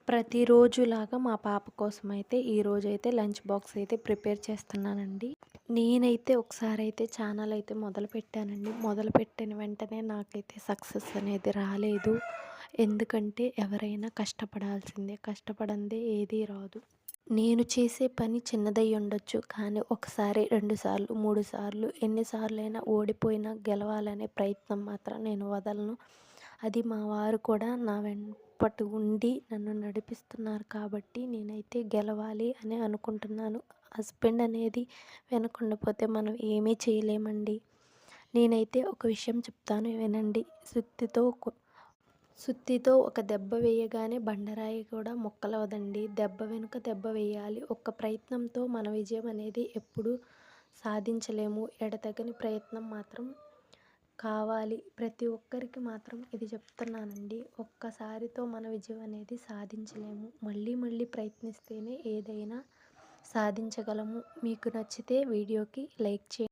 ప్రతిరోజులాగా మా పాప కోసమైతే ఈరోజైతే లంచ్ బాక్స్ అయితే ప్రిపేర్ చేస్తున్నానండి. నేనైతే ఒకసారైతే ఛానల్ అయితే మొదలుపెట్టానండి. మొదలుపెట్టిన వెంటనే నాకైతే సక్సెస్ అనేది రాలేదు. ఎందుకంటే ఎవరైనా కష్టపడాల్సిందే. కష్టపడందే ఏదీ రాదు. నేను చేసే పని చిన్నదై ఉండొచ్చు. కానీ ఒకసారి, 2 సార్లు, 3 సార్లు ఎన్నిసార్లైనా ఓడిపోయినా గెలవాలనే ప్రయత్నం మాత్రం నేను వదలను. అది మా వారు కూడా నా వెంపటి ఉండి నన్ను నడిపిస్తున్నారు కాబట్టి నేనైతే గెలవాలి అని అనుకుంటున్నాను. హస్బెండ్ అనేది వెనకుండపోతే మనం ఏమీ చేయలేమండి. నేనైతే ఒక విషయం చెప్తాను వినండి. సుత్తితో ఒక దెబ్బ వేయగానే బండరాయి కూడా మొక్కలవదండి. దెబ్బ వెనుక దెబ్బ వేయాలి. ఒక్క ప్రయత్నంతో మన విజయం అనేది ఎప్పుడూ సాధించలేము. ఎడతెగని ప్రయత్నం మాత్రం కావాలి. ప్రతి ఒక్కరికి మాత్రం ఇది చెప్తున్నానండి. ఒక్కసారితో మన విజయం అనేది సాధించలేము. మళ్ళీ మళ్ళీ ప్రయత్నిస్తేనే ఏదైనా సాధించగలము. మీకు నచ్చితే వీడియోకి లైక్ చేయండి.